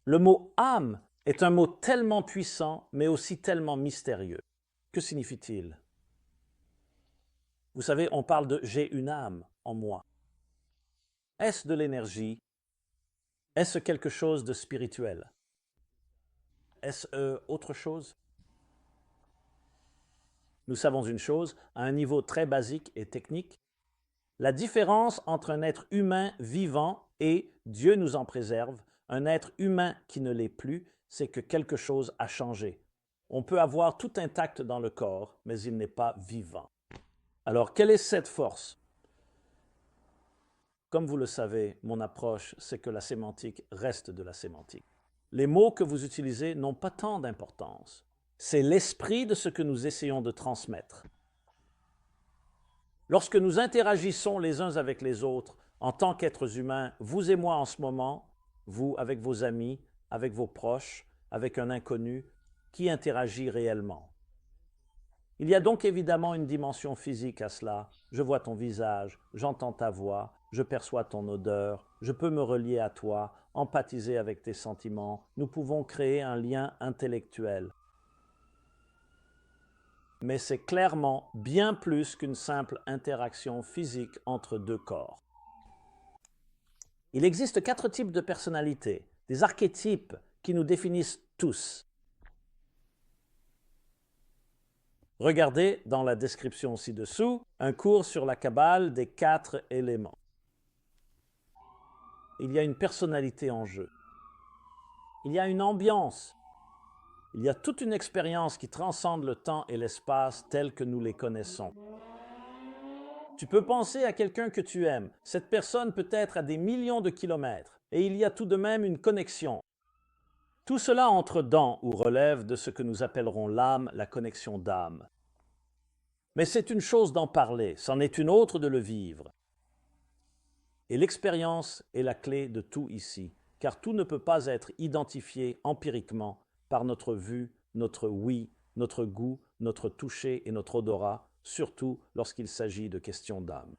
Le mot âme est un mot tellement puissant, mais aussi tellement mystérieux. Que signifie-t-il? Vous savez, on parle de « j'ai une âme en moi ». Est-ce de l'énergie? Est-ce quelque chose de spirituel? Est-ce autre chose? Nous savons une chose, à un niveau très basique et technique, la différence entre un être humain vivant et, Dieu nous en préserve, un être humain qui ne l'est plus, c'est que quelque chose a changé. On peut avoir tout intact dans le corps, mais il n'est pas vivant. Alors, quelle est cette force? Comme vous le savez, mon approche, c'est que la sémantique reste de la sémantique. Les mots que vous utilisez n'ont pas tant d'importance. C'est l'esprit de ce que nous essayons de transmettre. Lorsque nous interagissons les uns avec les autres, en tant qu'êtres humains, vous et moi en ce moment, vous avec vos amis, avec vos proches, avec un inconnu, qui interagit réellement? Il y a donc évidemment une dimension physique à cela. Je vois ton visage, j'entends ta voix, je perçois ton odeur, je peux me relier à toi, empathiser avec tes sentiments. Nous pouvons créer un lien intellectuel. Mais c'est clairement bien plus qu'une simple interaction physique entre deux corps. Il existe 4 types de personnalités, des archétypes qui nous définissent tous. Regardez dans la description ci-dessous un cours sur la Kabbale des 4 éléments. Il y a une personnalité en jeu. Il y a une ambiance. Il y a toute une expérience qui transcende le temps et l'espace tels que nous les connaissons. Tu peux penser à quelqu'un que tu aimes. Cette personne peut être à des millions de kilomètres et il y a tout de même une connexion. Tout cela entre dans ou relève de ce que nous appellerons l'âme, la connexion d'âme. Mais c'est une chose d'en parler, c'en est une autre de le vivre. Et l'expérience est la clé de tout ici, car tout ne peut pas être identifié empiriquement par notre vue, notre ouïe, notre goût, notre toucher et notre odorat, surtout lorsqu'il s'agit de questions d'âme.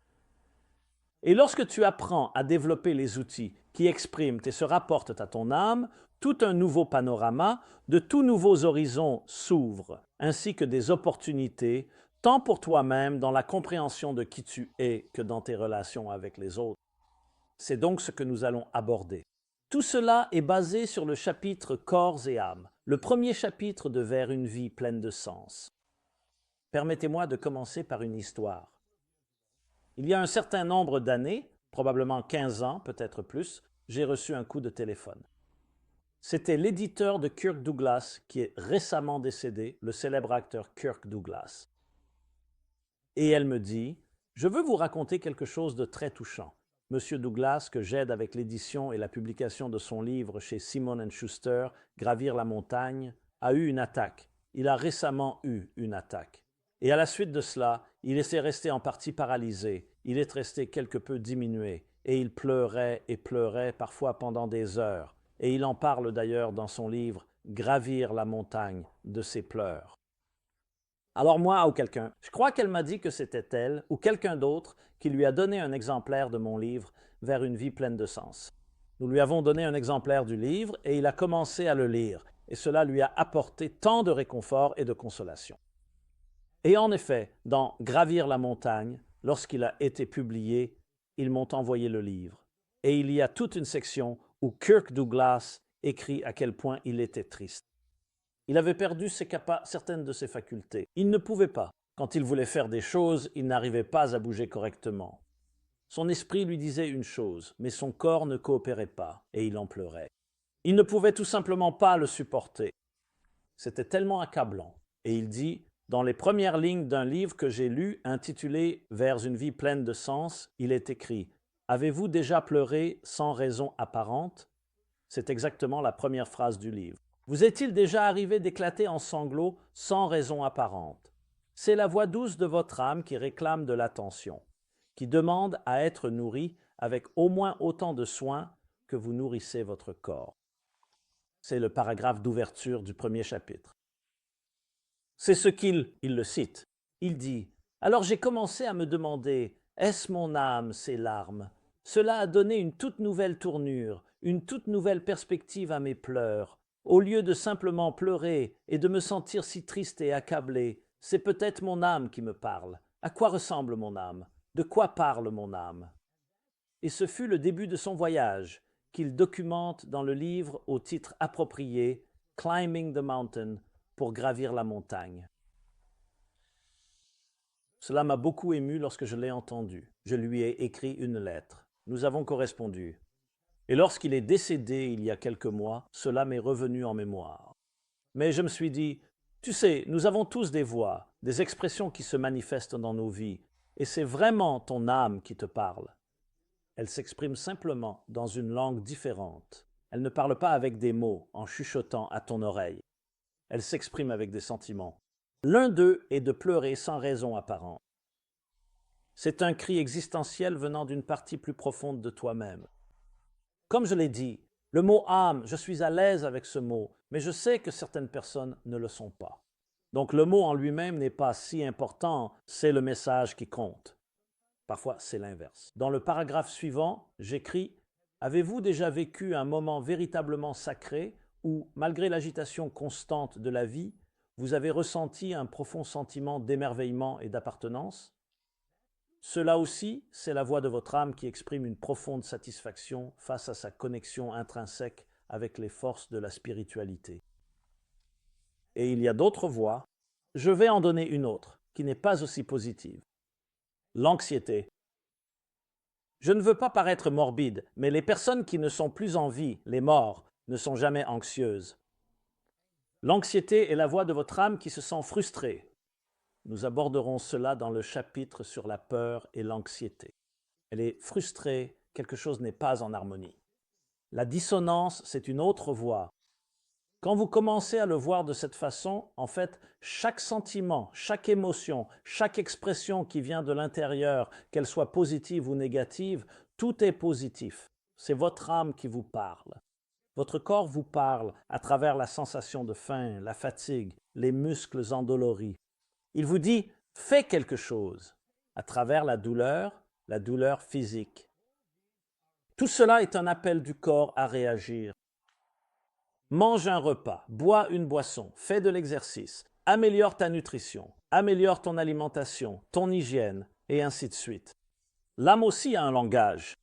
Et lorsque tu apprends à développer les outils qui expriment et se rapportent à ton âme, tout un nouveau panorama, de tout nouveaux horizons s'ouvrent, ainsi que des opportunités, tant pour toi-même dans la compréhension de qui tu es que dans tes relations avec les autres. C'est donc ce que nous allons aborder. Tout cela est basé sur le chapitre Corps et âme, le premier chapitre de Vers une vie pleine de sens. Permettez-moi de commencer par une histoire. Il y a un certain nombre d'années, probablement 15 ans, peut-être plus, j'ai reçu un coup de téléphone. C'était l'éditeur de Kirk Douglas, qui est récemment décédé, le célèbre acteur Kirk Douglas. Et elle me dit, « Je veux vous raconter quelque chose de très touchant. Monsieur Douglas, que j'aide avec l'édition et la publication de son livre chez Simon & Schuster, Gravir la montagne, a eu une attaque. Il a récemment eu une attaque. Et à la suite de cela, il est resté en partie paralysé, il est resté quelque peu diminué, et il pleurait et pleurait parfois pendant des heures. Et il en parle d'ailleurs dans son livre « Gravir la montagne » de ses pleurs. Alors moi ou quelqu'un, je crois qu'elle m'a dit que c'était elle ou quelqu'un d'autre qui lui a donné un exemplaire de mon livre « Vers une vie pleine de sens ». Nous lui avons donné un exemplaire du livre et il a commencé à le lire, et cela lui a apporté tant de réconfort et de consolation. Et en effet, dans « Gravir la montagne », lorsqu'il a été publié, ils m'ont envoyé le livre. Et il y a toute une section où Kirk Douglas écrit à quel point il était triste. Il avait perdu certaines de ses facultés. Il ne pouvait pas. Quand il voulait faire des choses, il n'arrivait pas à bouger correctement. Son esprit lui disait une chose, mais son corps ne coopérait pas, et il en pleurait. Il ne pouvait tout simplement pas le supporter. C'était tellement accablant. Et il dit, dans les premières lignes d'un livre que j'ai lu, intitulé « Vers une vie pleine de sens », il est écrit « Avez-vous déjà pleuré sans raison apparente ?» C'est exactement la première phrase du livre. Vous est-il déjà arrivé d'éclater en sanglots sans raison apparente? C'est la voix douce de votre âme qui réclame de l'attention, qui demande à être nourrie avec au moins autant de soin que vous nourrissez votre corps. C'est le paragraphe d'ouverture du premier chapitre. C'est ce qu'il le cite. Il dit « Alors j'ai commencé à me demander, est-ce mon âme, ces larmes? Cela a donné une toute nouvelle tournure, une toute nouvelle perspective à mes pleurs. Au lieu de simplement pleurer et de me sentir si triste et accablé, c'est peut-être mon âme qui me parle. À quoi ressemble mon âme? De quoi parle mon âme? Et ce fut le début de son voyage, qu'il documente dans le livre au titre approprié « Climbing the Mountain » pour gravir la montagne. Cela m'a beaucoup ému lorsque je l'ai entendu. Je lui ai écrit une lettre. Nous avons correspondu. Et lorsqu'il est décédé il y a quelques mois, cela m'est revenu en mémoire. Mais je me suis dit, tu sais, nous avons tous des voix, des expressions qui se manifestent dans nos vies, et c'est vraiment ton âme qui te parle. Elle s'exprime simplement dans une langue différente. Elle ne parle pas avec des mots, en chuchotant à ton oreille. Elle s'exprime avec des sentiments. L'un d'eux est de pleurer sans raison apparente. C'est un cri existentiel venant d'une partie plus profonde de toi-même. Comme je l'ai dit, le mot âme, je suis à l'aise avec ce mot, mais je sais que certaines personnes ne le sont pas. Donc le mot en lui-même n'est pas si important, c'est le message qui compte. Parfois, c'est l'inverse. Dans le paragraphe suivant, j'écris « Avez-vous déjà vécu un moment véritablement sacré où, malgré l'agitation constante de la vie, vous avez ressenti un profond sentiment d'émerveillement et d'appartenance? Cela aussi, c'est la voix de votre âme qui exprime une profonde satisfaction face à sa connexion intrinsèque avec les forces de la spiritualité. Et il y a d'autres voix. Je vais en donner une autre, qui n'est pas aussi positive. L'anxiété. Je ne veux pas paraître morbide, mais les personnes qui ne sont plus en vie, les morts, ne sont jamais anxieuses. L'anxiété est la voix de votre âme qui se sent frustrée. Nous aborderons cela dans le chapitre sur la peur et l'anxiété. Elle est frustrée, quelque chose n'est pas en harmonie. La dissonance, c'est une autre voix. Quand vous commencez à le voir de cette façon, en fait, chaque sentiment, chaque émotion, chaque expression qui vient de l'intérieur, qu'elle soit positive ou négative, tout est positif. C'est votre âme qui vous parle. Votre corps vous parle à travers la sensation de faim, la fatigue, les muscles endoloris. Il vous dit « fais quelque chose » à travers la douleur physique. Tout cela est un appel du corps à réagir. Mange un repas, bois une boisson, fais de l'exercice, améliore ta nutrition, améliore ton alimentation, ton hygiène, et ainsi de suite. L'âme aussi a un langage.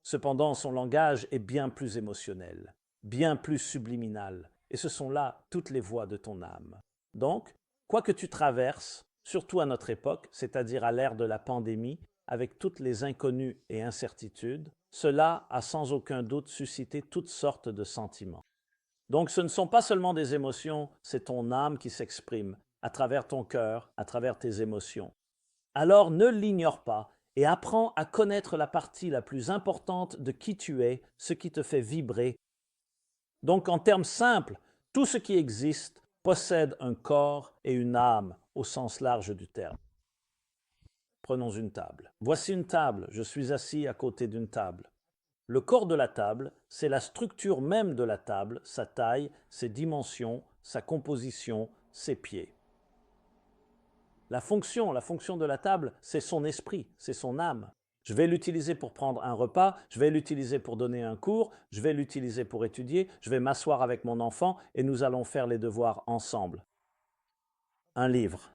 Cependant, son langage est bien plus émotionnel, bien plus subliminal, et ce sont là toutes les voix de ton âme. Donc, quoi que tu traverses, surtout à notre époque, c'est-à-dire à l'ère de la pandémie, avec toutes les inconnues et incertitudes, cela a sans aucun doute suscité toutes sortes de sentiments. Donc ce ne sont pas seulement des émotions, c'est ton âme qui s'exprime, à travers ton cœur, à travers tes émotions. Alors ne l'ignore pas et apprends à connaître la partie la plus importante de qui tu es, ce qui te fait vibrer. Donc en termes simples, tout ce qui existe possède un corps et une âme au sens large du terme. Prenons une table. Voici une table, je suis assis à côté d'une table. Le corps de la table, c'est la structure même de la table, sa taille, ses dimensions, sa composition, ses pieds. La fonction de la table, c'est son esprit, c'est son âme. Je vais l'utiliser pour prendre un repas, je vais l'utiliser pour donner un cours, je vais l'utiliser pour étudier, je vais m'asseoir avec mon enfant et nous allons faire les devoirs ensemble. Un livre.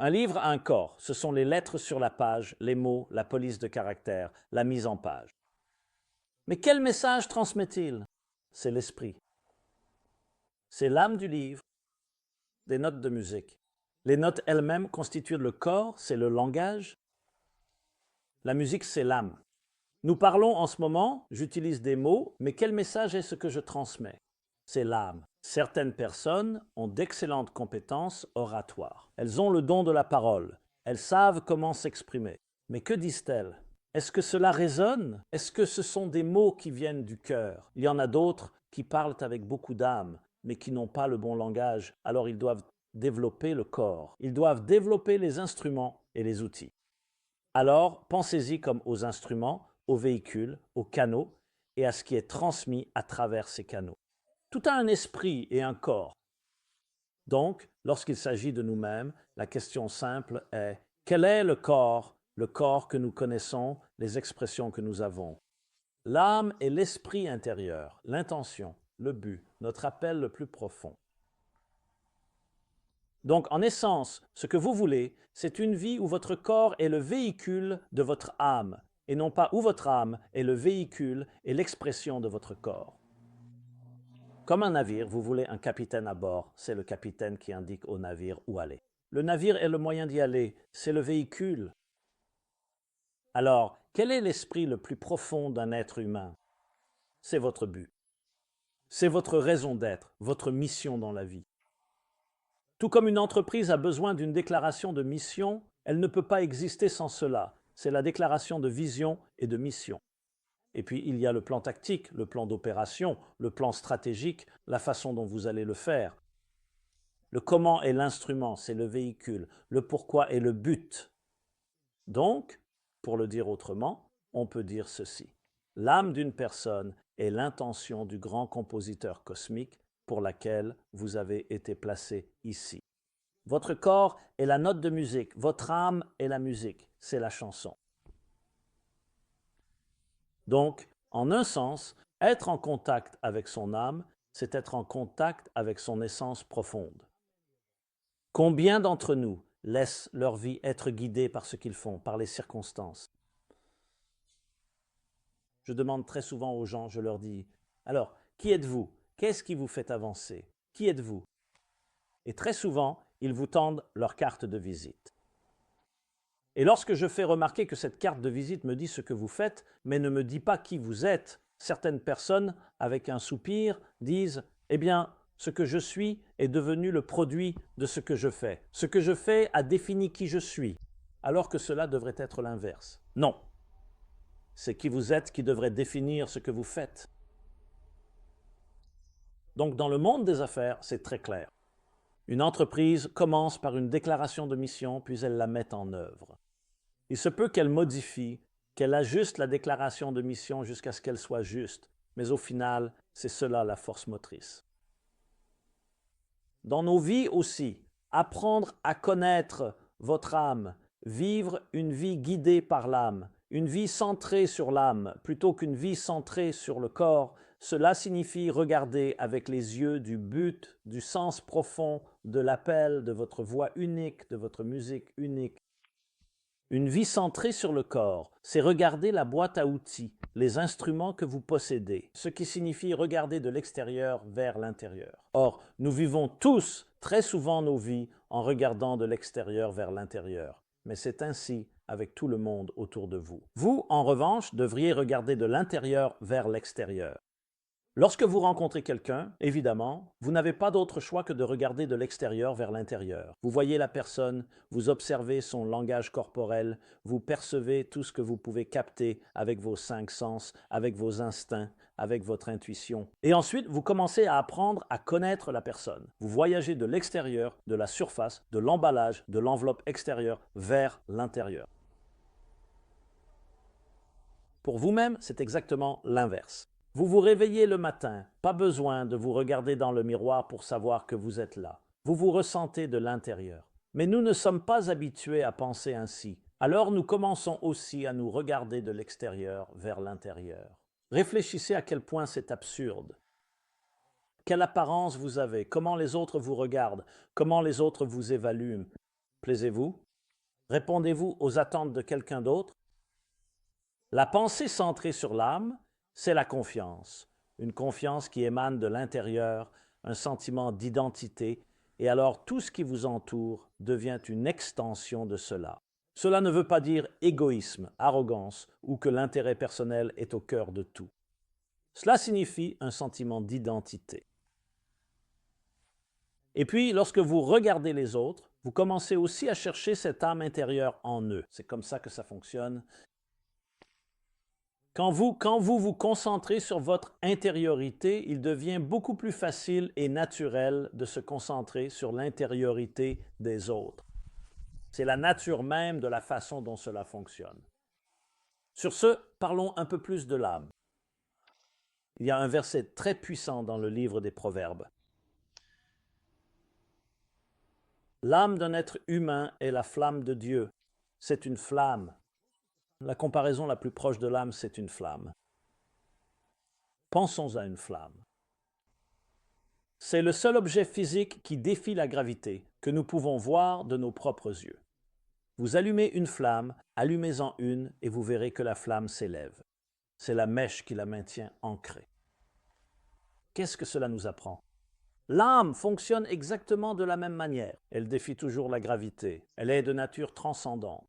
Un livre a un corps, ce sont les lettres sur la page, les mots, la police de caractère, la mise en page. Mais quel message transmet-il? C'est l'esprit. C'est l'âme du livre, des notes de musique. Les notes elles-mêmes constituent le corps, c'est le langage. La musique, c'est l'âme. Nous parlons en ce moment, j'utilise des mots, mais quel message est ce que je transmets? C'est l'âme. Certaines personnes ont d'excellentes compétences oratoires. Elles ont le don de la parole. Elles savent comment s'exprimer. Mais que disent-elles? Est-ce que cela résonne? Est-ce que ce sont des mots qui viennent du cœur? Il y en a d'autres qui parlent avec beaucoup d'âme, mais qui n'ont pas le bon langage. Alors ils doivent développer le corps. Ils doivent développer les instruments et les outils. Alors pensez-y comme aux instruments, aux véhicules, aux canaux et à ce qui est transmis à travers ces canaux. Tout a un esprit et un corps. Donc, lorsqu'il s'agit de nous-mêmes, la question simple est quel est le corps que nous connaissons, les expressions que nous avons? L'âme est l'esprit intérieur, l'intention, le but, notre appel le plus profond. Donc, en essence, ce que vous voulez, c'est une vie où votre corps est le véhicule de votre âme, et non pas où votre âme est le véhicule et l'expression de votre corps. Comme un navire, vous voulez un capitaine à bord, c'est le capitaine qui indique au navire où aller. Le navire est le moyen d'y aller, c'est le véhicule. Alors, quel est l'esprit le plus profond d'un être humain? C'est votre but. C'est votre raison d'être, votre mission dans la vie. Tout comme une entreprise a besoin d'une déclaration de mission, elle ne peut pas exister sans cela. C'est la déclaration de vision et de mission. Et puis, il y a le plan tactique, le plan d'opération, le plan stratégique, la façon dont vous allez le faire. Le comment est l'instrument, c'est le véhicule. Le pourquoi est le but. Donc, pour le dire autrement, on peut dire ceci. L'âme d'une personne est l'intention du grand compositeur cosmique pour laquelle vous avez été placé ici. Votre corps est la note de musique, votre âme est la musique, c'est la chanson. Donc, en un sens, être en contact avec son âme, c'est être en contact avec son essence profonde. Combien d'entre nous laissent leur vie être guidée par ce qu'ils font, par les circonstances? Je demande très souvent aux gens, je leur dis, alors, qui êtes-vous? Qu'est-ce qui vous fait avancer? Qui êtes-vous? Et très souvent, ils vous tendent leur carte de visite. Et lorsque je fais remarquer que cette carte de visite me dit ce que vous faites, mais ne me dit pas qui vous êtes, certaines personnes, avec un soupir, disent « Eh bien, ce que je suis est devenu le produit de ce que je fais. Ce que je fais a défini qui je suis, alors que cela devrait être l'inverse. » Non, c'est qui vous êtes qui devrait définir ce que vous faites. Donc, dans le monde des affaires, c'est très clair. Une entreprise commence par une déclaration de mission, puis elle la met en œuvre. Il se peut qu'elle modifie, qu'elle ajuste la déclaration de mission jusqu'à ce qu'elle soit juste, mais au final, c'est cela la force motrice. Dans nos vies aussi, apprendre à connaître votre âme, vivre une vie guidée par l'âme, une vie centrée sur l'âme plutôt qu'une vie centrée sur le corps, cela signifie regarder avec les yeux du but, du sens profond, de l'appel, de votre voix unique, de votre musique unique. Une vie centrée sur le corps, c'est regarder la boîte à outils, les instruments que vous possédez, ce qui signifie regarder de l'extérieur vers l'intérieur. Or, nous vivons tous très souvent nos vies en regardant de l'extérieur vers l'intérieur, mais c'est ainsi avec tout le monde autour de vous. Vous, en revanche, devriez regarder de l'intérieur vers l'extérieur. Lorsque vous rencontrez quelqu'un, évidemment, vous n'avez pas d'autre choix que de regarder de l'extérieur vers l'intérieur. Vous voyez la personne, vous observez son langage corporel, vous percevez tout ce que vous pouvez capter avec vos 5 sens, avec vos instincts, avec votre intuition. Et ensuite, vous commencez à apprendre à connaître la personne. Vous voyagez de l'extérieur, de la surface, de l'emballage, de l'enveloppe extérieure vers l'intérieur. Pour vous-même, c'est exactement l'inverse. Vous vous réveillez le matin, pas besoin de vous regarder dans le miroir pour savoir que vous êtes là. Vous vous ressentez de l'intérieur. Mais nous ne sommes pas habitués à penser ainsi. Alors nous commençons aussi à nous regarder de l'extérieur vers l'intérieur. Réfléchissez à quel point c'est absurde. Quelle apparence vous avez? Comment les autres vous regardent? Comment les autres vous évaluent? Plaisez-vous? Répondez-vous aux attentes de quelqu'un d'autre? La pensée centrée sur l'âme, c'est la confiance. Une confiance qui émane de l'intérieur, un sentiment d'identité, et alors tout ce qui vous entoure devient une extension de cela. Cela ne veut pas dire égoïsme, arrogance ou que l'intérêt personnel est au cœur de tout. Cela signifie un sentiment d'identité. Et puis, lorsque vous regardez les autres, vous commencez aussi à chercher cette âme intérieure en eux. C'est comme ça que ça fonctionne. Quand vous vous concentrez sur votre intériorité, il devient beaucoup plus facile et naturel de se concentrer sur l'intériorité des autres. C'est la nature même de la façon dont cela fonctionne. Sur ce, parlons un peu plus de l'âme. Il y a un verset très puissant dans le livre des Proverbes. L'âme d'un être humain est la flamme de Dieu. C'est une flamme. La comparaison la plus proche de l'âme, c'est une flamme. Pensons à une flamme. C'est le seul objet physique qui défie la gravité que nous pouvons voir de nos propres yeux. Vous allumez une flamme, allumez-en une et vous verrez que la flamme s'élève. C'est la mèche qui la maintient ancrée. Qu'est-ce que cela nous apprend? L'âme fonctionne exactement de la même manière. Elle défie toujours la gravité. Elle est de nature transcendante.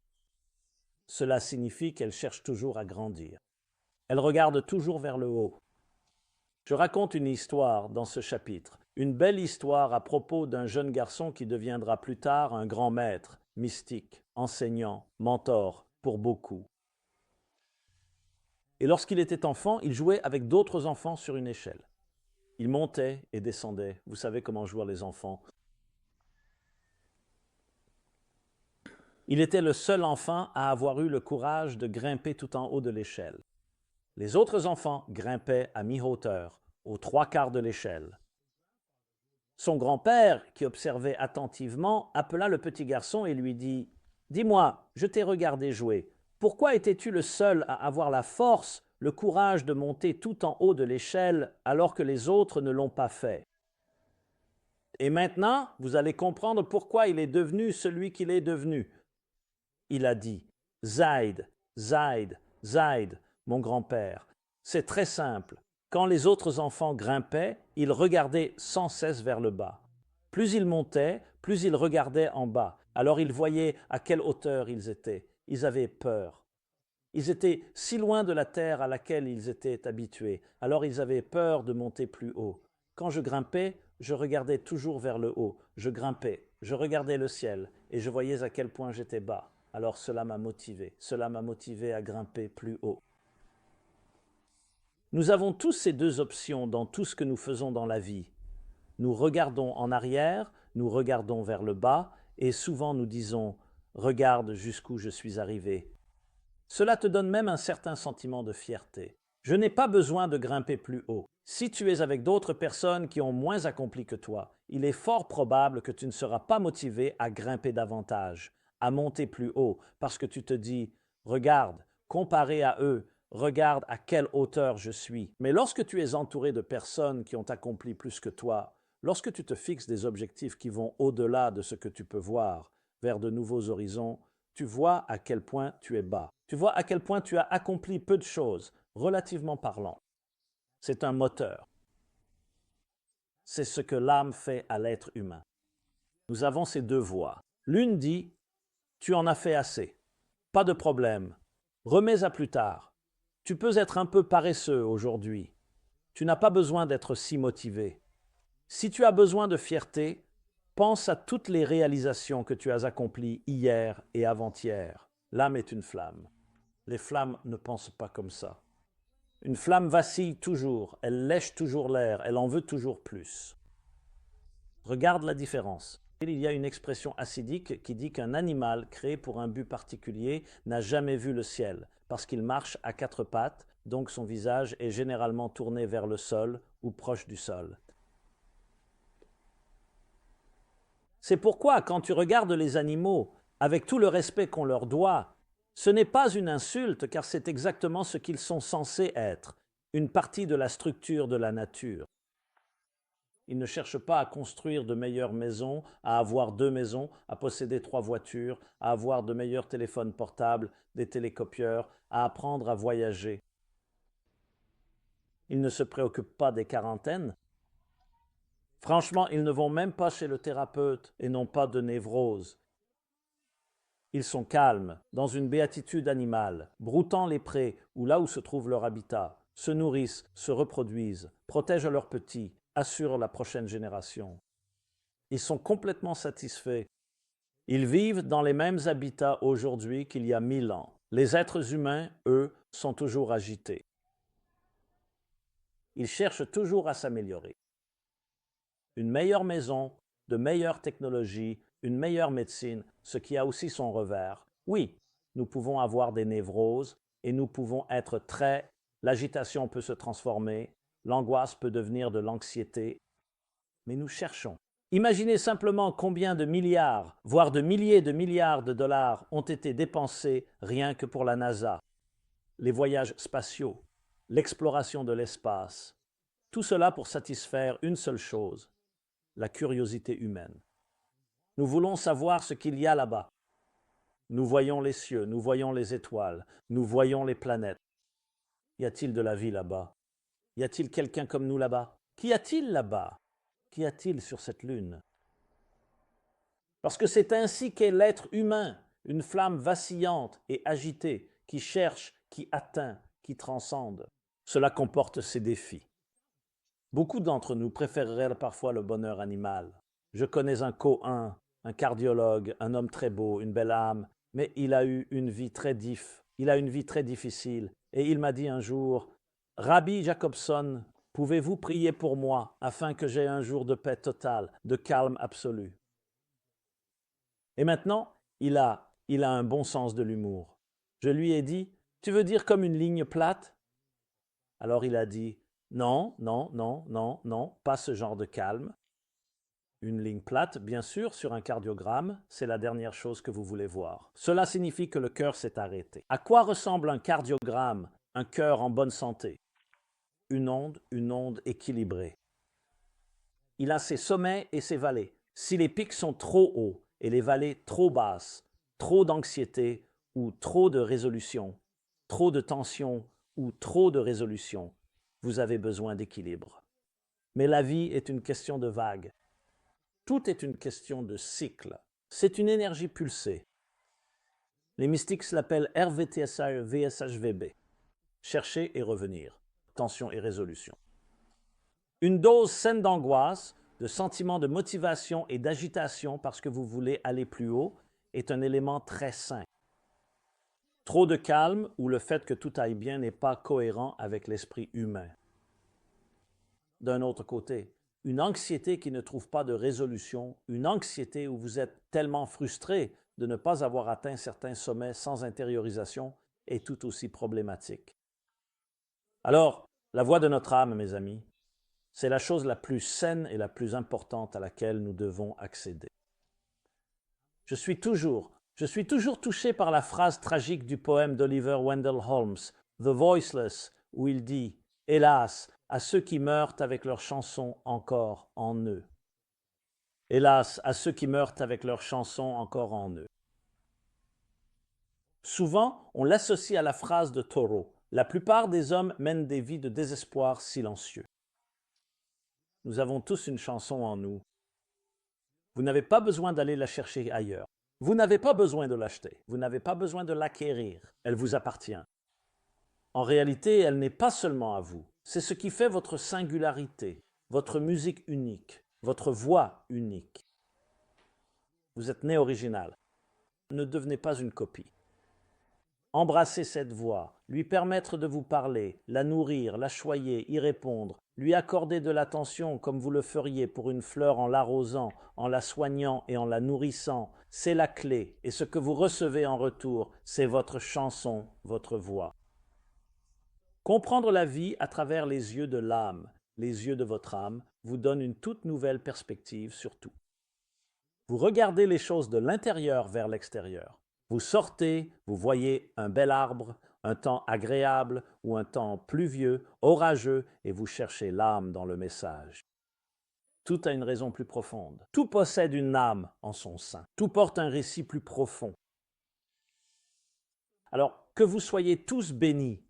Cela signifie qu'elle cherche toujours à grandir. Elle regarde toujours vers le haut. Je raconte une histoire dans ce chapitre, une belle histoire à propos d'un jeune garçon qui deviendra plus tard un grand maître, mystique, enseignant, mentor pour beaucoup. Et lorsqu'il était enfant, il jouait avec d'autres enfants sur une échelle. Il montait et descendait. Vous savez comment jouent les enfants. Il était le seul enfant à avoir eu le courage de grimper tout en haut de l'échelle. Les autres enfants grimpaient à mi-hauteur, aux 3/4 de l'échelle. Son grand-père, qui observait attentivement, appela le petit garçon et lui dit « Dis-moi, je t'ai regardé jouer. Pourquoi étais-tu le seul à avoir la force, le courage de monter tout en haut de l'échelle alors que les autres ne l'ont pas fait? Et maintenant, vous allez comprendre pourquoi il est devenu celui qu'il est devenu. » Il a dit « Zaid, Zaid, Zaid, mon grand-père. C'est très simple. Quand les autres enfants grimpaient, ils regardaient sans cesse vers le bas. Plus ils montaient, plus ils regardaient en bas. Alors ils voyaient à quelle hauteur ils étaient. Ils avaient peur. Ils étaient si loin de la terre à laquelle ils étaient habitués. Alors ils avaient peur de monter plus haut. Quand je grimpais, je regardais toujours vers le haut. Je grimpais, je regardais le ciel et je voyais à quel point j'étais bas. Alors cela m'a motivé à grimper plus haut. Nous avons tous ces deux options dans tout ce que nous faisons dans la vie. Nous regardons en arrière, nous regardons vers le bas, et souvent nous disons « Regarde jusqu'où je suis arrivé ». Cela te donne même un certain sentiment de fierté. Je n'ai pas besoin de grimper plus haut. Si tu es avec d'autres personnes qui ont moins accompli que toi, il est fort probable que tu ne seras pas motivé à grimper davantage, à monter plus haut, parce que tu te dis « Regarde, comparé à eux, regarde à quelle hauteur je suis. » Mais lorsque tu es entouré de personnes qui ont accompli plus que toi, lorsque tu te fixes des objectifs qui vont au-delà de ce que tu peux voir, vers de nouveaux horizons, tu vois à quel point tu es bas. Tu vois à quel point tu as accompli peu de choses, relativement parlant. C'est un moteur. C'est ce que l'âme fait à l'être humain. Nous avons ces deux voies. L'une dit « Tu en as fait assez. Pas de problème. Remets à plus tard. Tu peux être un peu paresseux aujourd'hui. Tu n'as pas besoin d'être si motivé. Si tu as besoin de fierté, pense à toutes les réalisations que tu as accomplies hier et avant-hier. L'âme est une flamme. Les flammes ne pensent pas comme ça. Une flamme vacille toujours, elle lèche toujours l'air, elle en veut toujours plus. Regarde la différence. Il y a une expression hassidique qui dit qu'un animal créé pour un but particulier n'a jamais vu le ciel, parce qu'il marche à 4 pattes, donc son visage est généralement tourné vers le sol ou proche du sol. C'est pourquoi, quand tu regardes les animaux, avec tout le respect qu'on leur doit, ce n'est pas une insulte, car c'est exactement ce qu'ils sont censés être, une partie de la structure de la nature. Ils ne cherchent pas à construire de meilleures maisons, à avoir 2 maisons, à posséder 3 voitures, à avoir de meilleurs téléphones portables, des télécopieurs, à apprendre à voyager. Ils ne se préoccupent pas des quarantaines. Franchement, ils ne vont même pas chez le thérapeute et n'ont pas de névrose. Ils sont calmes, dans une béatitude animale, broutant les prés ou là où se trouve leur habitat, se nourrissent, se reproduisent, protègent leurs petits, assurent la prochaine génération. Ils sont complètement satisfaits. Ils vivent dans les mêmes habitats aujourd'hui qu'il y a 1000 ans. Les êtres humains, eux, sont toujours agités. Ils cherchent toujours à s'améliorer. Une meilleure maison, de meilleures technologies, une meilleure médecine, ce qui a aussi son revers. Oui, nous pouvons avoir des névroses et nous pouvons être très... L'agitation peut se transformer, l'angoisse peut devenir de l'anxiété, mais nous cherchons. Imaginez simplement combien de milliards, voire de milliers de milliards de dollars ont été dépensés rien que pour la NASA, les voyages spatiaux, l'exploration de l'espace, tout cela pour satisfaire une seule chose, la curiosité humaine. Nous voulons savoir ce qu'il y a là-bas. Nous voyons les cieux, nous voyons les étoiles, nous voyons les planètes. Y a-t-il de la vie là-bas? Y a-t-il quelqu'un comme nous là-bas? Qu'y a-t-il là-bas? Qu'y a-t-il sur cette lune? Parce que c'est ainsi qu'est l'être humain, une flamme vacillante et agitée, qui cherche, qui atteint, qui transcende. Cela comporte ses défis. Beaucoup d'entre nous préféreraient parfois le bonheur animal. Je connais un Cohen, un cardiologue, un homme très beau, une belle âme, mais il a eu une vie très difficile, et il m'a dit un jour, « Rabbi Jacobson, pouvez-vous prier pour moi afin que j'aie un jour de paix totale, de calme absolu ?» Et maintenant, il a un bon sens de l'humour. Je lui ai dit, « Tu veux dire comme une ligne plate ?» Alors il a dit, « Non, non, non, non, non, pas ce genre de calme. Une ligne plate, bien sûr, sur un cardiogramme, c'est la dernière chose que vous voulez voir. Cela signifie que le cœur s'est arrêté. À quoi ressemble un cardiogramme, un cœur en bonne santé? Une onde équilibrée. Il a ses sommets et ses vallées. Si les pics sont trop hauts et les vallées trop basses, trop d'anxiété ou trop de résolution, trop de tension ou trop de résolution, vous avez besoin d'équilibre. Mais la vie est une question de vagues. Tout est une question de cycle. C'est une énergie pulsée. Les mystiques l'appellent RVTSI VSHVB. Chercher et revenir. Tension et résolution. Une dose saine d'angoisse, de sentiments de motivation et d'agitation parce que vous voulez aller plus haut est un élément très sain. Trop de calme ou le fait que tout aille bien n'est pas cohérent avec l'esprit humain. D'un autre côté, une anxiété qui ne trouve pas de résolution, une anxiété où vous êtes tellement frustré de ne pas avoir atteint certains sommets sans intériorisation est tout aussi problématique. Alors, la voix de notre âme, mes amis, c'est la chose la plus saine et la plus importante à laquelle nous devons accéder. Je suis toujours touché par la phrase tragique du poème d'Oliver Wendell Holmes, The Voiceless, où il dit « Hélas, à ceux qui meurent avec leurs chansons encore en eux. » Hélas, à ceux qui meurent avec leurs chansons encore en eux. Souvent, on l'associe à la phrase de Thoreau. La plupart des hommes mènent des vies de désespoir silencieux. Nous avons tous une chanson en nous. Vous n'avez pas besoin d'aller la chercher ailleurs. Vous n'avez pas besoin de l'acheter. Vous n'avez pas besoin de l'acquérir. Elle vous appartient. En réalité, elle n'est pas seulement à vous. C'est ce qui fait votre singularité, votre musique unique, votre voix unique. Vous êtes né original. Ne devenez pas une copie. Embrassez cette voix, lui permettre de vous parler, la nourrir, la choyer, y répondre, lui accorder de l'attention comme vous le feriez pour une fleur en l'arrosant, en la soignant et en la nourrissant, c'est la clé, et ce que vous recevez en retour, c'est votre chanson, votre voix. Comprendre la vie à travers les yeux de l'âme, les yeux de votre âme, vous donne une toute nouvelle perspective sur tout. Vous regardez les choses de l'intérieur vers l'extérieur. Vous sortez, vous voyez un bel arbre, un temps agréable ou un temps pluvieux, orageux, et vous cherchez l'âme dans le message. Tout a une raison plus profonde. Tout possède une âme en son sein. Tout porte un récit plus profond. Alors, que vous soyez tous bénis,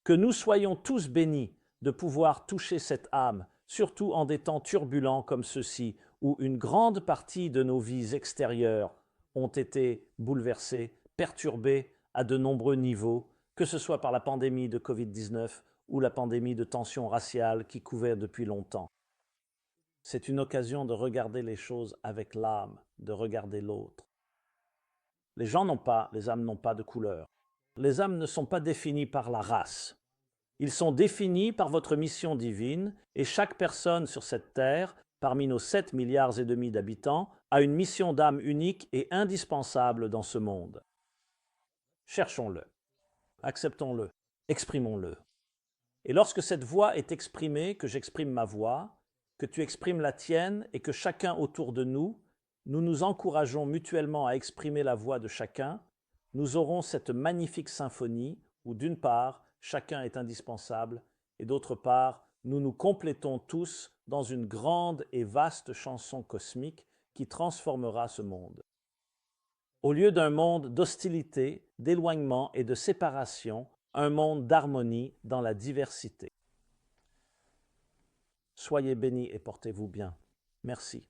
que nous soyons tous bénis de pouvoir toucher cette âme, surtout en des temps turbulents comme ceux-ci, où une grande partie de nos vies extérieures ont été bouleversées, perturbées à de nombreux niveaux, que ce soit par la pandémie de Covid-19 ou la pandémie de tensions raciales qui couvert depuis longtemps. C'est une occasion de regarder les choses avec l'âme, de regarder l'autre. Les âmes n'ont pas de couleur. Les âmes ne sont pas définies par la race. Ils sont définis par votre mission divine et chaque personne sur cette terre, parmi nos 7,5 milliards d'habitants, a une mission d'âme unique et indispensable dans ce monde. Cherchons-le, acceptons-le, exprimons-le. Et lorsque cette voix est exprimée, que j'exprime ma voix, que tu exprimes la tienne et que chacun autour de nous, nous nous encourageons mutuellement à exprimer la voix de chacun, nous aurons cette magnifique symphonie où, d'une part, chacun est indispensable, et d'autre part, nous nous complétons tous dans une grande et vaste chanson cosmique qui transformera ce monde. Au lieu d'un monde d'hostilité, d'éloignement et de séparation, un monde d'harmonie dans la diversité. Soyez bénis et portez-vous bien. Merci.